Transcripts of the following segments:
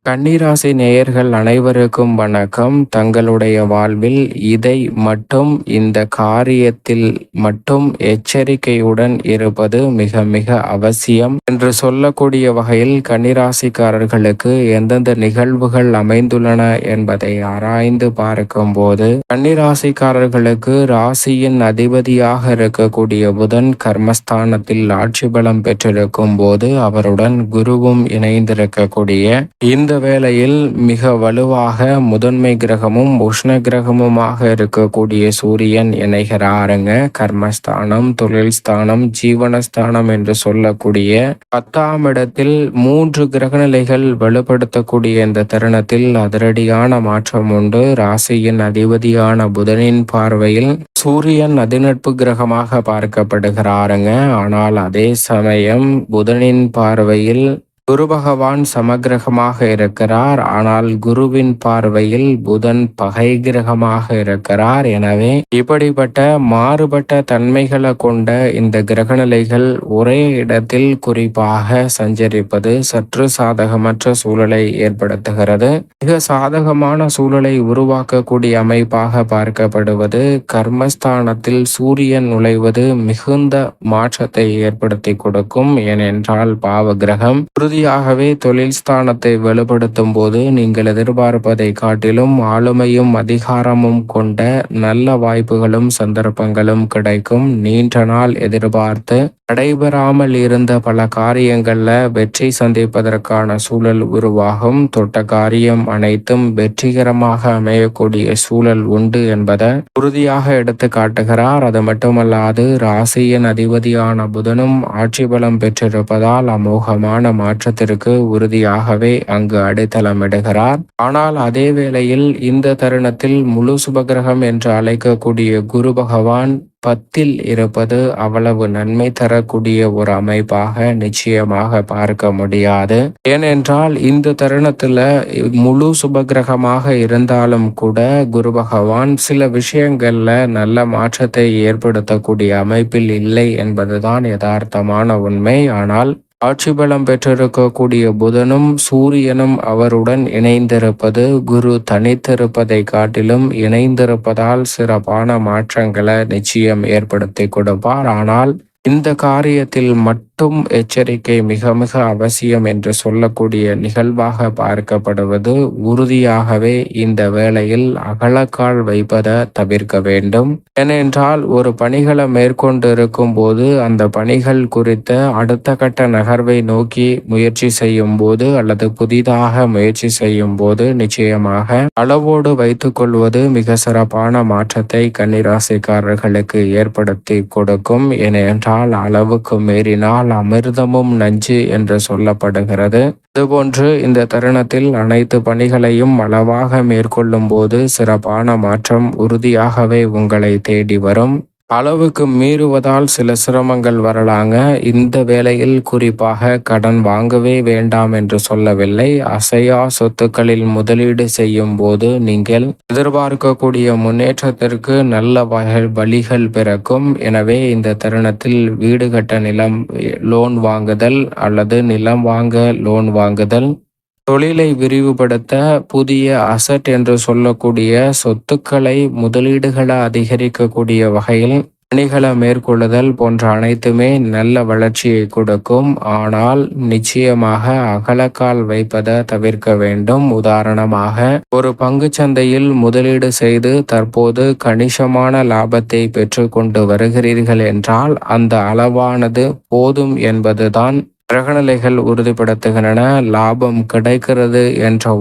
கன்னிராசி நேயர்கள் அனைவருக்கும் வணக்கம். தங்களுடைய வாழ்வில் இதை மட்டும் இந்த காரியத்தில் மட்டும் எச்சரிக்கையுடன் இருப்பது மிக மிக அவசியம் என்று சொல்லக்கூடிய வகையில் கன்னிராசிக்காரர்களுக்கு எந்தெந்த நிகழ்வுகள் அமைந்துள்ளன என்பதை ஆராய்ந்து பார்க்கும்போது, கன்னிராசிக்காரர்களுக்கு ராசியின் அதிபதியாக இருக்கக்கூடிய புதன் கர்மஸ்தானத்தில் ஆட்சி பலம் பெற்றிருக்கும் போது அவருடன் குருவும் இணைந்திருக்கக்கூடிய இந்த வேளையில் மிக வலுவாக முதன்மை கிரகமும் உஷ்ண கிரகமுமாக இருக்கக்கூடிய சூரியன் இணைகிறாருங்க. கர்மஸ்தானம், தொழில் ஸ்தானம், ஜீவனஸ்தானம் என்று சொல்லக்கூடிய 10ஆம் இடத்தில் 3 கிரகநிலைகள் வலுப்படுத்தக்கூடிய இந்த தருணத்தில் அதிரடியான மாற்றம் உண்டு. ராசியின் அதிபதியான புதனின் பார்வையில் சூரியன் அதிநட்பு கிரகமாக பார்க்கப்படுகிறாருங்க. ஆனால் அதே சமயம் புதனின் பார்வையில் குரு பகவான் சமகிரகமாக இருக்கிறார். ஆனால் குருவின் பார்வையில் புதன் பகை கிரகமாக இருக்கிறார். எனவே இப்படிப்பட்ட மாறுபட்ட தன்மைகளை கொண்ட இந்த கிரகநிலைகள் ஒரே இடத்தில் குறிப்பாக சஞ்சரிப்பது சற்று சாதகமற்ற சூழலை ஏற்படுத்துகிறது. மிக சாதகமான சூழலை உருவாக்கக்கூடிய அமைப்பாக பார்க்கப்படுவது கர்மஸ்தானத்தில் சூரியன் நுழைவது மிகுந்த மாற்றத்தை ஏற்படுத்தி கொடுக்கும். ஏனென்றால் பாவ கிரகம் உறுதியாகவே தொழில் ஸ்தானத்தை வலுப்படுத்தும் போது நீங்கள் எதிர்பார்ப்பதை காட்டிலும் ஆளுமையும் அதிகாரமும் கொண்ட நல்ல வாய்ப்புகளும் சந்தர்ப்பங்களும் கிடைக்கும். நீண்ட நாள் எதிர்பார்த்து நடைபெறாமல் இருந்த பல காரியங்கள்ல வெற்றி சந்திப்பதற்கான சூழல் உருவாகும். தொட்ட காரியம் அனைத்தும் வெற்றிகரமாக அமையக்கூடிய சூழல் உண்டு என்பதை உறுதியாக எடுத்து காட்டுகிறார். அது மட்டுமல்லாது ராசியின் அதிபதியான புதனும் ஆட்சி பலம் பெற்றிருப்பதால் அமோகமான மாற்றத்திற்கு உறுதியாகவே அங்கு அடித்தளமிடுகிறார். ஆனால் அதே வேளையில் இந்த தருணத்தில் முழு சுபகிரகம் என்று அழைக்கக்கூடிய குரு பகவான் 10ல் இருப்பது அவ்வளவு நன்மை தரக்கூடிய ஒரு அமைப்பாக நிச்சயமாக பார்க்க முடியாது. ஏனென்றால் இந்த தருணத்துல முழு சுபகிரகமாக இருந்தாலும் கூட குரு பகவான் சில விஷயங்கள்ல நல்ல மாற்றத்தை ஏற்படுத்தக்கூடிய அமைப்பில் இல்லை என்பதுதான் யதார்த்தமான உண்மை. ஆனால் ஆட்சி பலம் பெற்றிருக்கக்கூடிய புதனும் சூரியனும் அவருடன் இணைந்திருப்பது குரு தனித்திருப்பதை காட்டிலும் இணைந்திருப்பதால் சிறப்பான மாற்றங்களை நிச்சயம் ஏற்படுத்தி கொடுப்பார். ஆனால் இந்த காரியத்தில் மட்டும் எச்சரிக்கை மிக மிக அவசியம் என்று சொல்லக்கூடிய நிகழ்வாக பார்க்கப்படுவது உறுதியாகவே இந்த வேளையில் அகலக்கால் வைப்பதை தவிர்க்க வேண்டும். ஏனென்றால் ஒரு பணிகளை மேற்கொண்டு இருக்கும் போது அந்த பணிகள் குறித்த அடுத்த கட்ட நகர்வை நோக்கி முயற்சி செய்யும் போது அல்லது புதிதாக முயற்சி செய்யும் போது நிச்சயமாக அளவோடு வைத்துக் கொள்வது மிக சிறப்பான மாற்றத்தை கன்னிராசிக்காரர்களுக்கு ஏற்படுத்தி கொடுக்கும். ஏனென்றால் அளவுக்கு மீறினால் அமிர்தமும் நஞ்சு என்று சொல்லப்படுகிறது. இதுபோன்று இந்த தருணத்தில் அனைத்து பணிகளையும் அளவாக மேற்கொள்ளும் போது சிறப்பான மாற்றம் உறுதியாகவே உங்களை தேடி வரும். அளவுக்கு மீறுவதால் சில சிரமங்கள் வரலாங்க. இந்த வேளையில் குறிப்பாக கடன் வாங்கவே வேண்டாம் என்று சொல்லவில்லை. அசையா சொத்துக்களில் முதலீடு செய்யும் போது நீங்கள் எதிர்பார்க்கக்கூடிய முன்னேற்றத்திற்கு நல்ல வழிகள் பிறக்கும். எனவே இந்த தருணத்தில் வீடு கட்ட நிலம் லோன் வாங்குதல் அல்லது நிலம் வாங்க லோன் வாங்குதல், தொழிலை விரிவுபடுத்த புதிய அசட் என்று சொல்லக்கூடிய சொத்துக்களை முதலீடுகளை அதிகரிக்கக்கூடிய வகையில் பணிகளை மேற்கொள்ளுதல் போன்ற அனைத்துமே நல்ல வளர்ச்சியை கொடுக்கும். ஆனால் நிச்சயமாக அகலக்கால் வைப்பதை தவிர்க்க வேண்டும். உதாரணமாக ஒரு பங்குச்சந்தையில் முதலீடு செய்து தற்போது கணிசமான லாபத்தை பெற்று கொண்டு வருகிறீர்கள் என்றால் அந்த அளவானது போதும் என்பதுதான் கிரகநிலைகள் உறுதிப்படுத்துகின்றன. லாபம் கிடைக்கிறது என்ற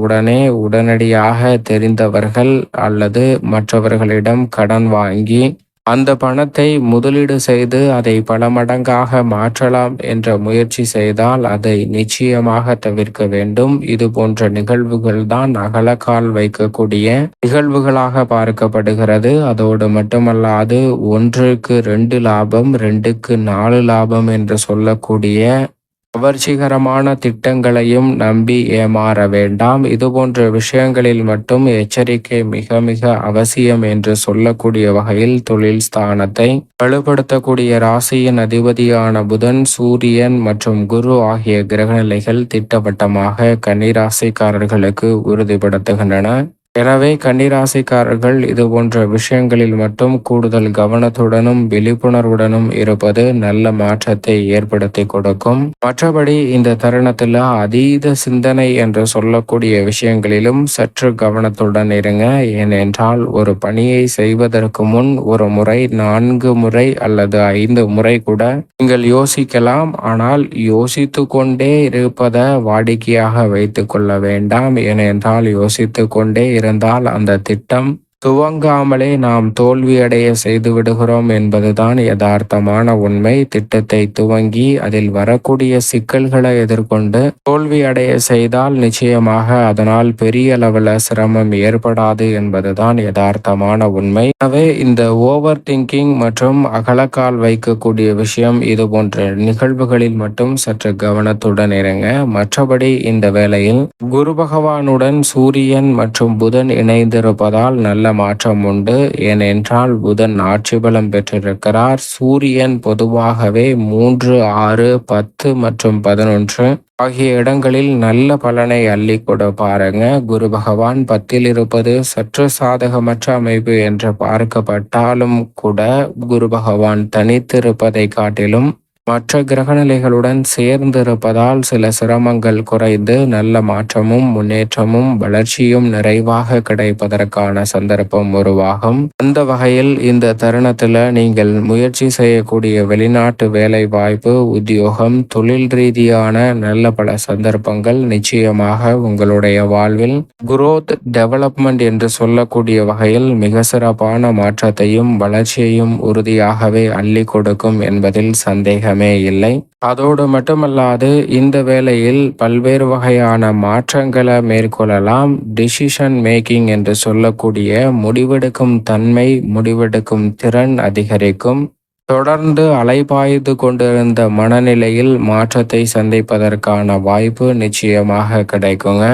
உடனடியாக தெரிந்தவர்கள் அல்லது மற்றவர்களிடம் கடன் வாங்கி அந்த பணத்தை முதலீடு செய்து அதை பல மடங்காக மாற்றலாம் என்ற முயற்சி செய்தால் அதை நிச்சயமாக தவிர்க்க வேண்டும். இது போன்ற நிகழ்வுகள் தான் அகலக்கால் வைக்கக்கூடிய நிகழ்வுகளாக பார்க்கப்படுகிறது. அதோடு மட்டுமல்லாது 1க்கு 2 லாபம், 2க்கு 4 லாபம் என்று சொல்லக்கூடிய கவர்ச்சிகரமான திட்டங்களையும் நம்பி ஏமாற வேண்டாம். இதுபோன்ற விஷயங்களில் மட்டும் எச்சரிக்கை மிக மிக அவசியம் என்று சொல்லக்கூடிய வகையில் தொழில் ஸ்தானத்தை வலுப்படுத்தக்கூடிய ராசியின் அதிபதியான புதன், சூரியன் மற்றும் குரு ஆகிய கிரகநிலைகள் திட்டவட்டமாக கன்னிராசிக்காரர்களுக்கு உறுதிப்படுத்துகின்றன. எனவே கன்னிராசிக்காரர்கள் இது போன்ற விஷயங்களில் மட்டும் கூடுதல் கவனத்துடனும் விழிப்புணர்வுடனும் இருப்பது நல்ல மாற்றத்தை ஏற்படுத்தி கொடுக்கும். மற்றபடி இந்த தருணத்தில் அதீத சிந்தனை என்று சொல்லக்கூடிய விஷயங்களிலும் சற்று கவனத்துடன் இருங்க. ஏனென்றால் ஒரு பணியை செய்வதற்கு முன் ஒரு முறை 4 முறை அல்லது 5 முறை கூட நீங்கள் யோசிக்கலாம். ஆனால் யோசித்து கொண்டே இருப்பதை வாடிக்கையாக வைத்துக் கொள்ள வேண்டாம். ஏனென்றால் யோசித்து கொண்டே இருந்தால் அந்த திட்டம் துவங்காமலே நாம் தோல்வியடைய செய்து விடுகிறோம் என்பதுதான் யதார்த்தமான உண்மை. திட்டத்தை துவங்கி அதில் வரக்கூடிய சிக்கல்களை எதிர்கொண்டு தோல்வியடைய செய்தால் நிச்சயமாக அதனால் பெரிய அளவில் சிரமம் ஏற்படாது என்பதுதான் யதார்த்தமான உண்மை. எனவே இந்த ஓவர் திங்கிங் மற்றும் அகலக்கால் வைக்கக்கூடிய விஷயம் இது போன்ற நிகழ்வுகளில் மட்டும் சற்று கவனத்துடன் இருங்க. மற்றபடி இந்த வேளையில் குரு பகவானுடன் சூரியன் மற்றும் புதன் இணைந்திருப்பதால் நல்ல மாற்றம் உண்டு. ஏனென்றால் புதன் ஆட்சி பலம் பெற்றிருக்கிறார். சூரியன் பொதுவாகவே 3, 6, 10 மற்றும் 11 ஆகிய இடங்களில் நல்ல பலனை அள்ளி கொடுப்பாருங்க. குரு பகவான் 10ல் இருப்பது சற்று சாதகமற்ற அமைப்பு என்று பார்க்கப்பட்டாலும் கூட குரு பகவான் தனித்திருப்பதை காட்டிலும் மற்ற கிரகநிலைகளுடன் சேர்ந்திருப்பதால் சில சிரமங்கள் குறைந்து நல்ல மாற்றமும் முன்னேற்றமும் வளர்ச்சியும் நிறைவாக கிடைப்பதற்கான சந்தர்ப்பம் உருவாகும். அந்த வகையில் இந்த தருணத்தில் நீங்கள் முயற்சி செய்யக்கூடிய வெளிநாட்டு வேலை வாய்ப்பு, உத்தியோகம், தொழில் ரீதியான நல்ல பல சந்தர்ப்பங்கள் நிச்சயமாக உங்களுடைய வாழ்வில் குரோத் டெவலப்மெண்ட் என்று சொல்லக்கூடிய வகையில் மிக சிறப்பான மாற்றத்தையும் வளர்ச்சியையும் உறுதியாகவே அள்ளி கொடுக்கும் என்பதில் சந்தேகம் இல்லை. அதோடு மட்டுமல்லாது இந்த வேளையில் பல்வேறு வகையான மாற்றங்களை மேற்கொள்ளலாம். டிசிஷன் மேக்கிங் என்று சொல்லக்கூடிய முடிவெடுக்கும் தன்மை, முடிவெடுக்கும் திறன் அதிகரிக்கும். தொடர்ந்து அலைபாய்ந்து கொண்டிருந்த மனநிலையில் மாற்றத்தை சந்திப்பதற்கான வாய்ப்பு நிச்சயமாக கிடைக்குங்க.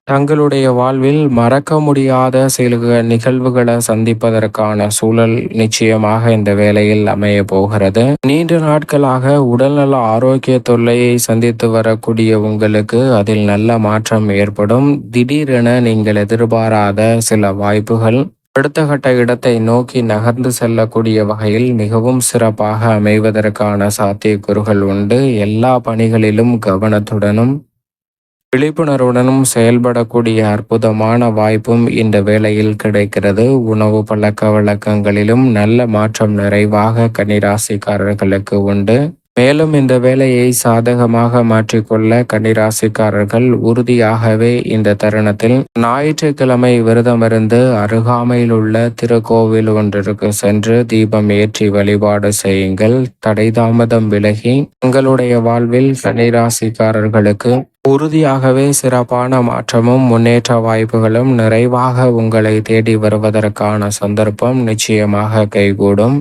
தங்களுடைய வாழ்வில் மறக்க முடியாத சில நிகழ்வுகளை சந்திப்பதற்கான சூழல் நிச்சயமாக இந்த வேளையில் அமைய போகிறது. நீண்ட நாட்களாக உடல்நல ஆரோக்கிய தொல்லையை சந்தித்து வரக்கூடிய உங்களுக்கு அதில் நல்ல மாற்றம் ஏற்படும். திடீரென நீங்கள் எதிர்பாராத சில வாய்ப்புகள் அடுத்த கட்ட இடத்தை நோக்கி நகர்ந்து செல்லக்கூடிய வகையில் மிகவும் சிறப்பாக அமைவதற்கான சாத்தியக்கூறுகள் உண்டு. எல்லா பணிகளிலும் கவனத்துடனும் விழிப்புணர்வுடனும் செயல்படக்கூடிய அற்புதமான வாய்ப்பும் இந்த வேளையில் கிடைக்கிறது. உணவு பழக்க வழக்கங்களிலும் நல்ல மாற்றம் நிறைவாக கன்னிராசிக்காரர்களுக்கு உண்டு. மேலும் இந்த வேலையை சாதகமாக மாற்றிக்கொள்ள கன்னிராசிக்காரர்கள் உறுதியாகவே இந்த தருணத்தில் ஞாயிற்றுக்கிழமை விரதமிருந்து அருகாமையில் உள்ள திருக்கோவில் ஒன்றிற்கு சென்று தீபம் ஏற்றி வழிபாடு செய்யுங்கள். தடை தாமதம் விலகி உங்களுடைய வாழ்வில் கன்னிராசிக்காரர்களுக்கு உறுதியாகவே சிறப்பான மாற்றமும் முன்னேற்ற வாய்ப்புகளும் நிறைவாக உங்களை தேடி வருவதற்கான சந்தர்ப்பம் நிச்சயமாக கைகூடும்.